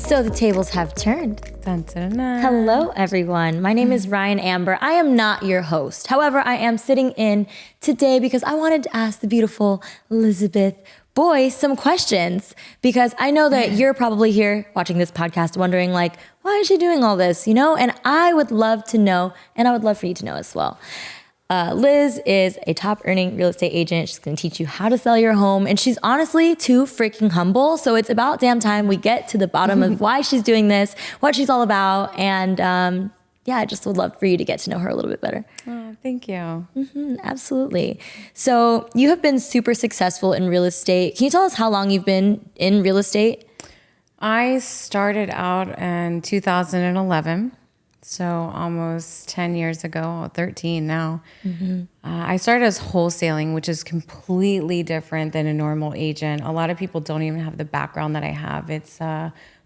So the tables have turned. Dun, dun, dun. Hello, everyone. My name is Ryan Amber. I am not your host. However, I am sitting in today because I wanted to ask the beautiful Elizabeth Boyce some questions, because I know that you're probably here watching this podcast wondering, like, why is she doing all this, you know? And I would love to know, and I would love for you to know as well. Liz is a top earning real estate agent. She's going to teach you how to sell your home. And she's honestly too freaking humble. So it's about damn time we get to the bottom of why she's doing this, what she's all about. And I just would love for you to get to know her a little bit better. Oh, thank you. Absolutely. So you have been super successful in real estate. Can you tell us how long you've been in real estate? I started out in 2011. So almost 10 years ago, 13 now. I started as wholesaling, which is completely different than a normal agent. A lot of people don't even have the background that I have. It's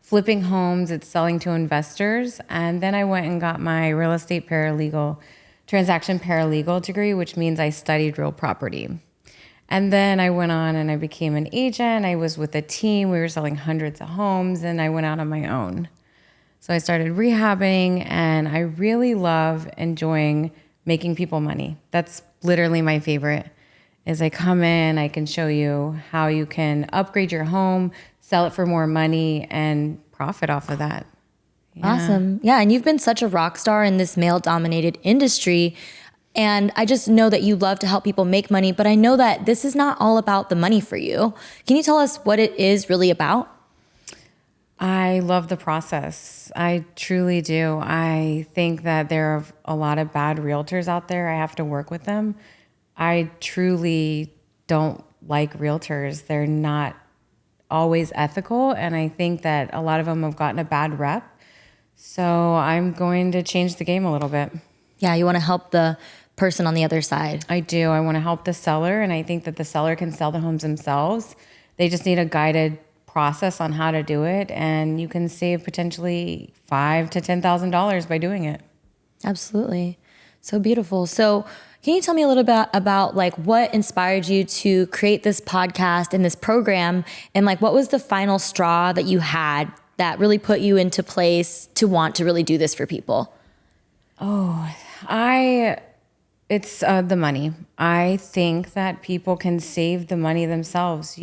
flipping homes, it's selling to investors. And then I went and got my real estate transaction paralegal degree, which means I studied real property. And then I went on and I became an agent. I was with a team. We were selling hundreds of homes, and I went out on my own. So I started rehabbing, and I really love enjoying making people money. That's literally my favorite. Is I come in, I can show you how you can upgrade your home, sell it for more money, and profit off of that. Yeah. Awesome. Yeah, and you've been such a rock star in this male-dominated industry. And I just know that you love to help people make money, but I know that this is not all about the money for you. Can you tell us what it is really about? I love the process. I truly do. I think that there are a lot of bad realtors out there. I have to work with them. I truly don't like realtors. They're not always ethical, and I think that a lot of them have gotten a bad rep. So I'm going to change the game a little bit. Yeah, you want to help the person on the other side. I do. I want to help the seller, and I think that the seller can sell the homes themselves. They just need a guided process on how to do it, and you can save potentially $5,000 to $10,000 by doing it. Absolutely. So beautiful. So can you tell me a little bit about like what inspired you to create this podcast and this program, and like what was the final straw that you had that really put you into place to want to really do this for people? It's the money. I think that people can save the money themselves.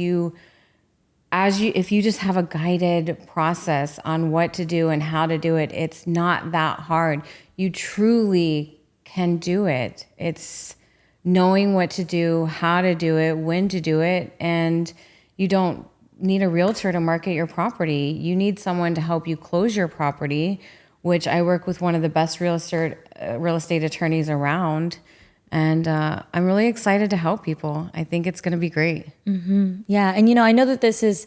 If you just have a guided process on what to do and how to do it, it's not that hard. You truly can do it. It's knowing what to do, how to do it, when to do it, and you don't need a realtor to market your property. You need someone to help you close your property, which I work with one of the best real estate attorneys around. And I'm really excited to help people. I think it's going to be great. Yeah. And, I know that this is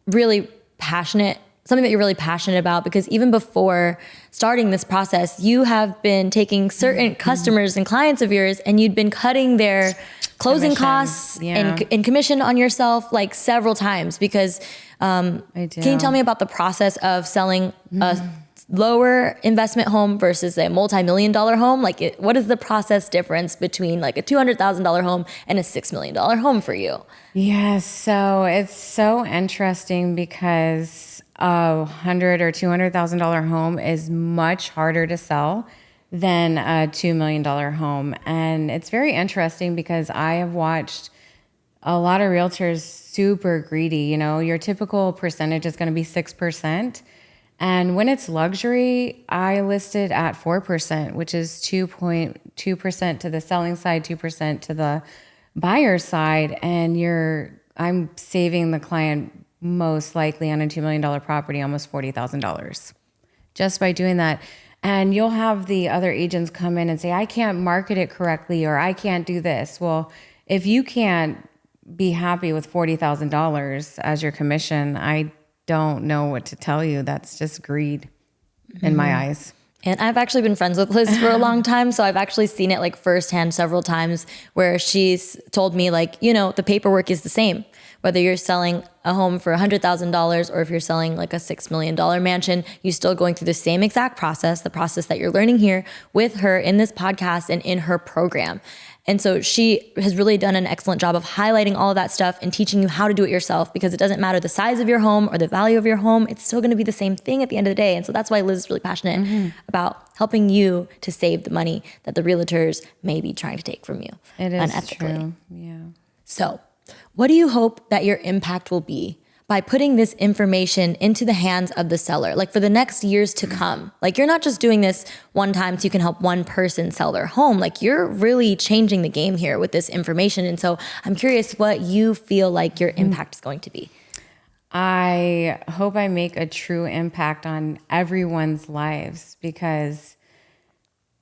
really passionate, something that you're really passionate about, because even before starting this process, you have been taking certain customers and clients of yours, and you'd been cutting their closing costs and commission on yourself like several times, because I do. Can you tell me about the process of selling a lower investment home versus a multi-million-dollar home? Like, what is the process difference between like a $200,000 home and a $6 million home for you? Yes. So it's so interesting because a $100,000 or $200,000 home is much harder to sell than a $2 million home. And it's very interesting because I have watched a lot of realtors super greedy. Your typical percentage is going to be 6%. And when it's luxury, I listed at 4%, which is 2.2% to the selling side, 2% to the buyer side. And I'm saving the client most likely on a $2 million property, almost $40,000 just by doing that. And you'll have the other agents come in and say, I can't market it correctly, or I can't do this. Well, if you can't be happy with $40,000 as your commission, I don't know what to tell you. That's just greed in my eyes. And I've actually been friends with Liz for a long time. So I've actually seen it like firsthand several times where she's told me like, the paperwork is the same, whether you're selling a home for $100,000 or if you're selling like a $6 million mansion, you're still going through the same exact process, the process that you're learning here with her in this podcast and in her program. And so she has really done an excellent job of highlighting all of that stuff and teaching you how to do it yourself, because it doesn't matter the size of your home or the value of your home. It's still going to be the same thing at the end of the day. And so that's why Liz is really passionate about helping you to save the money that the realtors may be trying to take from you unethically. True. Yeah. So what do you hope that your impact will be by putting this information into the hands of the seller, like for the next years to come? Like, you're not just doing this one time so you can help one person sell their home. Like, you're really changing the game here with this information. And so I'm curious what you feel like your impact is going to be. I hope I make a true impact on everyone's lives, because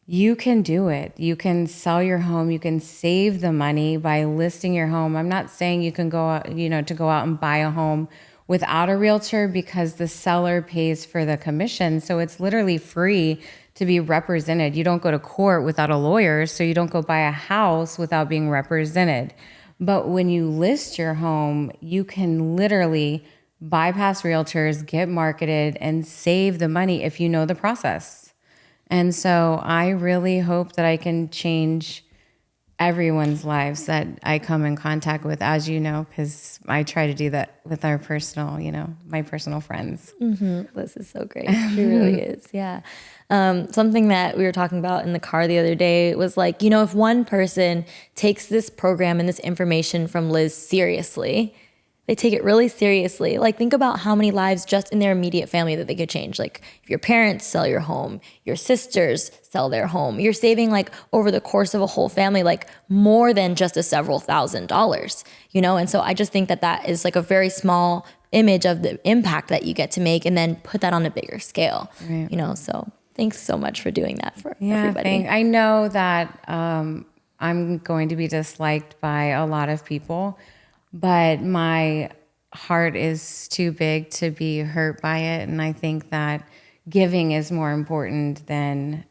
you can do it. You can sell your home. You can save the money by listing your home. I'm not saying you can go out, to go out and buy a home without a realtor, because the seller pays for the commission. So it's literally free to be represented. You don't go to court without a lawyer, so you don't go buy a house without being represented. But when you list your home, you can literally bypass realtors, get marketed, and save the money if you know the process. And so I really hope that I can change everyone's lives that I come in contact with, as you know, because I try to do that with our personal, my personal friends. Mm-hmm. This is so great. She really is. Yeah. Something that we were talking about in the car the other day was like, if one person takes this program and this information from Liz seriously, they take it really seriously. Like, think about how many lives just in their immediate family that they could change. Like, if your parents sell your home, your sisters sell their home, you're saving, like, over the course of a whole family, like, more than just a several $1,000s, And so I just think that that is like a very small image of the impact that you get to make, and then put that on a bigger scale, right. So thanks so much for doing that for everybody. I know that I'm going to be disliked by a lot of people, but my heart is too big to be hurt by it. And I think that giving is more important than,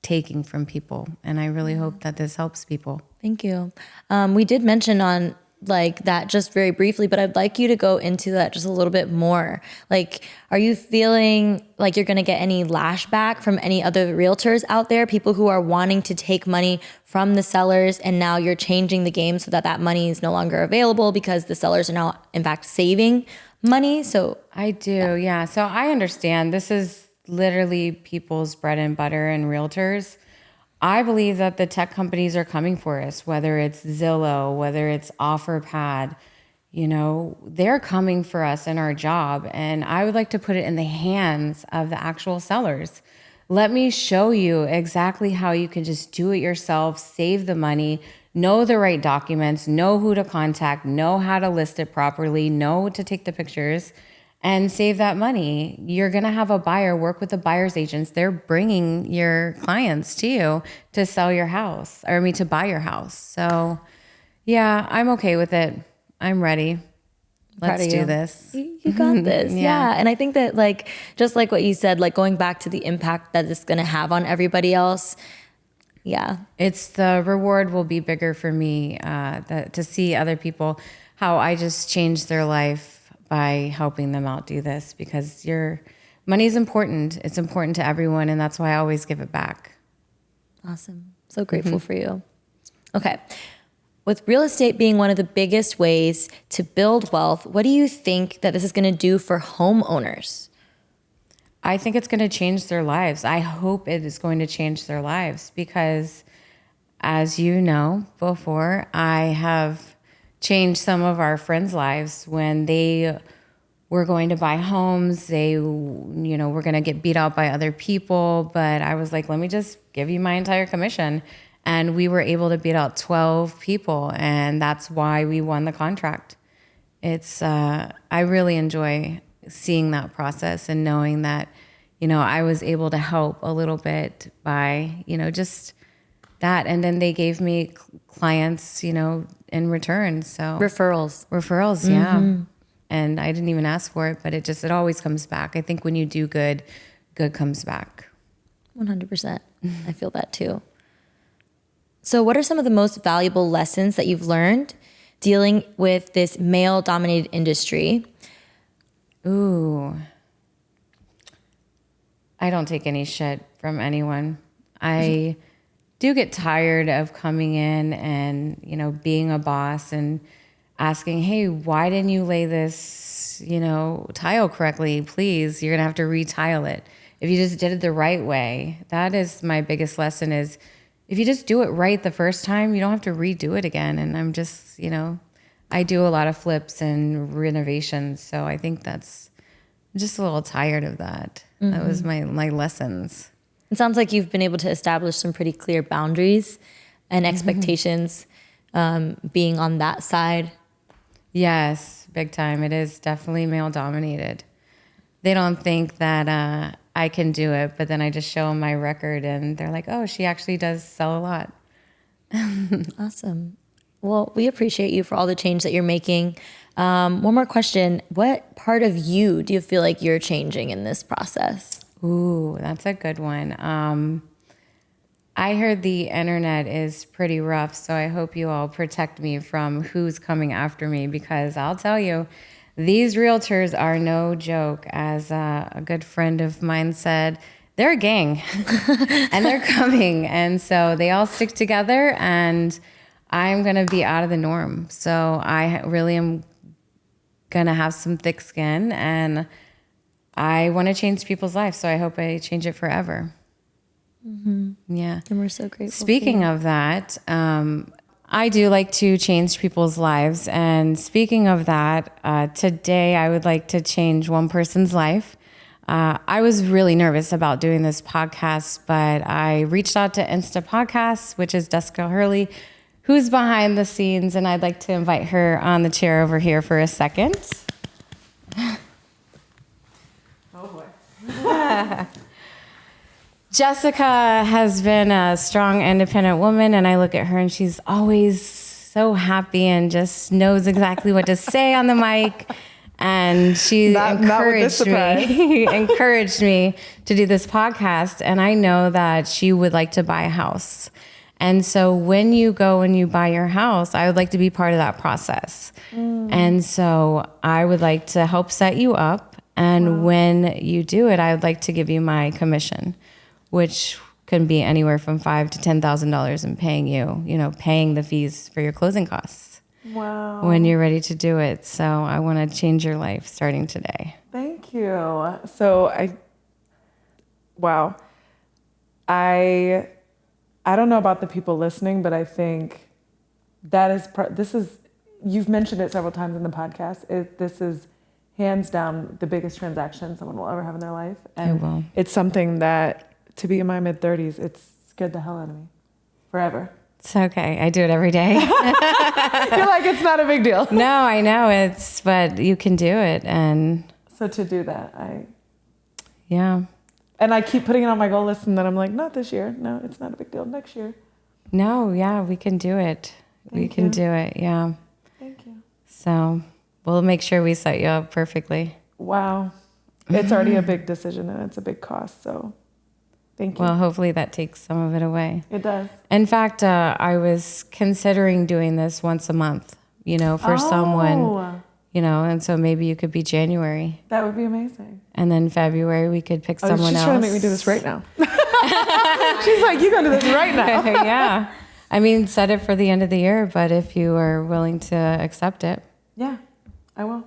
taking from people. And I really hope that this helps people. Thank you. We did mention on like that just very briefly, but I'd like you to go into that just a little bit more. Like, are you feeling like you're going to get any lashback from any other realtors out there, people who are wanting to take money from the sellers, and now you're changing the game so that that money is no longer available because the sellers are now in fact saving money? So I do. Yeah. So I understand this is literally people's bread and butter and realtors. I believe that the tech companies are coming for us, whether it's Zillow, whether it's OfferPad, they're coming for us in our job. And I would like to put it in the hands of the actual sellers. Let me show you exactly how you can just do it yourself, save the money, know the right documents, know who to contact, know how to list it properly, know to take the pictures, and save that money. You're going to have a buyer, work with the buyer's agents. They're bringing your clients to you to sell your house, to buy your house. So yeah, I'm okay with it. I'm ready. Let's do this. You got this. Yeah. And I think that just like what you said, like going back to the impact that it's going to have on everybody else. Yeah. It's the reward will be bigger for me to see other people, how I just changed their life by helping them out do this, because your money is important. It's important to everyone. And that's why I always give it back. Awesome. So grateful for you. Okay. With real estate being one of the biggest ways to build wealth, what do you think that this is going to do for homeowners? I think it's going to change their lives. I hope it is going to change their lives, because as you know before, I have changed some of our friends' lives when they were going to buy homes. They, were going to get beat out by other people. But I was like, let me just give you my entire commission. And we were able to beat out 12 people. And that's why we won the contract. It's, I really enjoy seeing that process and knowing that, I was able to help a little bit by, just that. And then they gave me clients, in return. So Referrals, yeah. And I didn't even ask for it, but it always comes back. I think when you do good comes back. 100%. I feel that too. So what are some of the most valuable lessons that you've learned dealing with this male-dominated industry? Ooh. I don't take any shit from anyone. I do get tired of coming in and, being a boss and asking, hey, why didn't you lay this, tile correctly? Please, you're going to have to retile it. If you just did it the right way, that is my biggest lesson is if you just do it right the first time, you don't have to redo it again. And I'm just, I do a lot of flips and renovations. So I think I'm just a little tired of that. Mm-hmm. That was my lessons. It sounds like you've been able to establish some pretty clear boundaries and expectations, being on that side. Yes, big time. It is definitely male dominated. They don't think that I can do it, but then I just show them my record and they're like, oh, she actually does sell a lot. Awesome. Well, we appreciate you for all the change that you're making. One more question. What part of you do you feel like you're changing in this process? Ooh, that's a good one. I heard the internet is pretty rough, so I hope you all protect me from who's coming after me, because I'll tell you, these realtors are no joke. As a good friend of mine said, they're a gang and they're coming. And so they all stick together and I'm going to be out of the norm. So I really am going to have some thick skin and I want to change people's lives. So I hope I change it forever. Mm-hmm. Yeah. And we're so grateful. Speaking of that, I do like to change people's lives. And speaking of that, today I would like to change one person's life. I was really nervous about doing this podcast, but I reached out to Insta Podcasts, which is Jessica Hurley, who's behind the scenes. And I'd like to invite her on the chair over here for a second. Oh boy. Jessica has been a strong, independent woman, and I look at her and she's always so happy and just knows exactly what to say on the mic. And she encouraged me to do this podcast. And I know that she would like to buy a house. And so when you go and you buy your house, I would like to be part of that process. And so I would like to help set you up. And when you do it, I would like to give you my commission, which can be anywhere from $5,000 to $10,000 in paying the fees for your closing costs. Wow. When you're ready to do it. So I want to change your life starting today. Thank you. So I don't know about the people listening, but I think that is, you've mentioned it several times in the podcast. This is hands down the biggest transaction someone will ever have in their life. And it's something that, to be in my mid-30s, it's scared the hell out of me forever. It's okay. I do it every day. You're like, it's not a big deal. No, I know but you can do it. And so to do that, yeah. And I keep putting it on my goal list and then I'm like, not this year. No, it's not a big deal. Next year. No, yeah, we can do it. We can do it. Yeah. Thank you. So we'll make sure we set you up perfectly. Wow. It's already a big decision and it's a big cost. So thank you. Well, hopefully that takes some of it away. It does. In fact, I was considering doing this once a month, for someone, and so maybe you could be January. That would be amazing. And then February, we could pick someone else. She's trying to make me do this right now. She's like, you're going to do this right now. Yeah. I mean, set it for the end of the year, but if you are willing to accept it. Yeah, I will.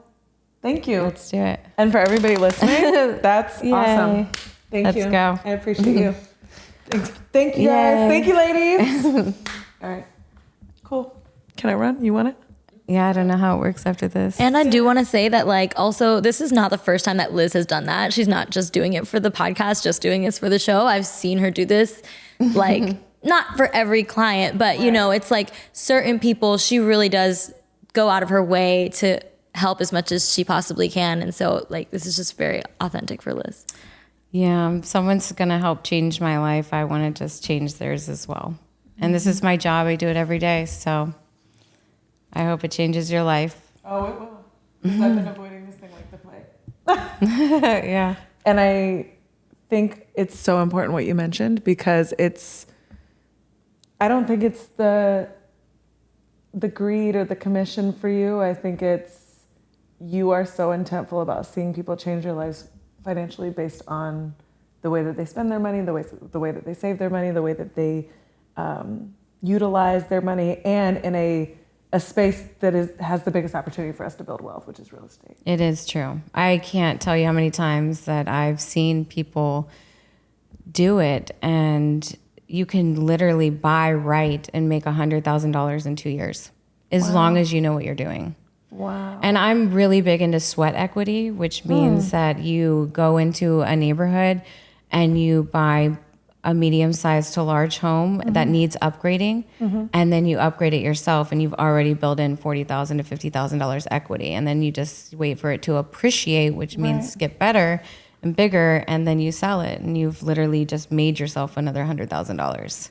Thank you. Let's do it. And for everybody listening, that's awesome. Thank you. Let's go. I appreciate you. Thank you guys. Thank you, ladies. All right. Cool. Can I run? You want it? Yeah, I don't know how it works after this. And I do want to say that, also, this is not the first time that Liz has done that. She's not just doing it for the podcast, just doing this for the show. I've seen her do this, not for every client, but, it's like certain people, she really does go out of her way to help as much as she possibly can. And so, this is just very authentic for Liz. Yeah, if someone's going to help change my life, I want to just change theirs as well. And this is my job. I do it every day, so I hope it changes your life. Oh, it will. Because I've been avoiding this thing like the plague. Yeah. And I think it's so important what you mentioned because I don't think it's the the greed or the commission for you. I think it's, you are so intentful about seeing people change their lives financially based on the way that they spend their money, the way that they save their money, the way that they utilize their money, and in a space that has the biggest opportunity for us to build wealth, which is real estate. It is true. I can't tell you how many times that I've seen people do it, and you can literally buy right and make $100,000 in 2 years, as long as you know what you're doing. Wow. And I'm really big into sweat equity, which means that you go into a neighborhood and you buy a medium-sized to large home that needs upgrading, and then you upgrade it yourself, and you've already built in $40,000 to $50,000 equity, and then you just wait for it to appreciate, which means get better and bigger, and then you sell it, and you've literally just made yourself another $100,000.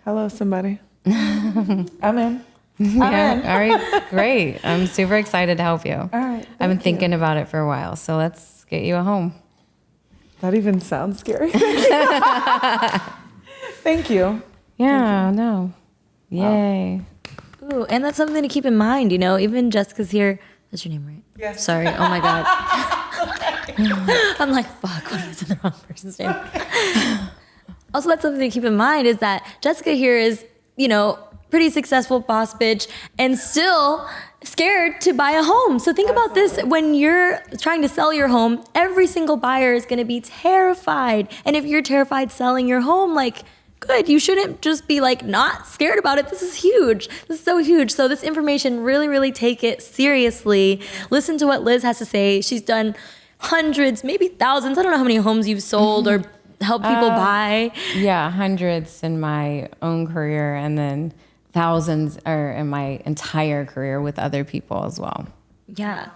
Hello, somebody. I'm in. Yeah. All right. Great. I'm super excited to help you. All right. I've been thinking about it for a while, so let's get you a home. That even sounds scary. Thank you. Yeah. No. Yay. Ooh, and that's something to keep in mind, even Jessica's here. That's your name, right? Yes. Sorry. Oh my God. I'm like, fuck, what was in the wrong person's name? Also, that's something to keep in mind is that Jessica here is, pretty successful boss bitch and still scared to buy a home. So think about this. When you're trying to sell your home, every single buyer is going to be terrified. And if you're terrified selling your home, good. You shouldn't just be not scared about it. This is huge. This is so huge. So this information, really, really take it seriously. Listen to what Liz has to say. She's done hundreds, maybe thousands. I don't know how many homes you've sold or helped people buy. Yeah, hundreds in my own career, and then thousands are in my entire career with other people as well. Yeah.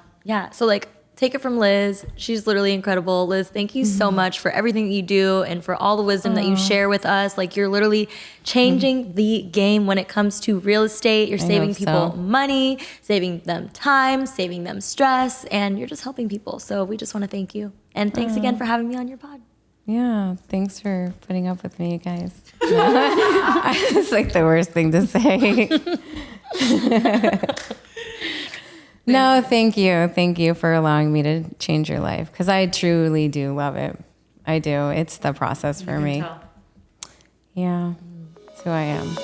So take it from Liz. She's literally incredible. Liz, thank you so much for everything you do and for all the wisdom that you share with us. You're literally changing the game when it comes to real estate. You're saving people money, saving them time, saving them stress, and you're just helping people. So we just want to thank you. And thanks again for having me on your pod. Yeah, thanks for putting up with me, you guys. It's the worst thing to say. No, thank you. Thank you for allowing me to change your life, because I truly do love it. I do. It's the process for me. Yeah, that's who I am.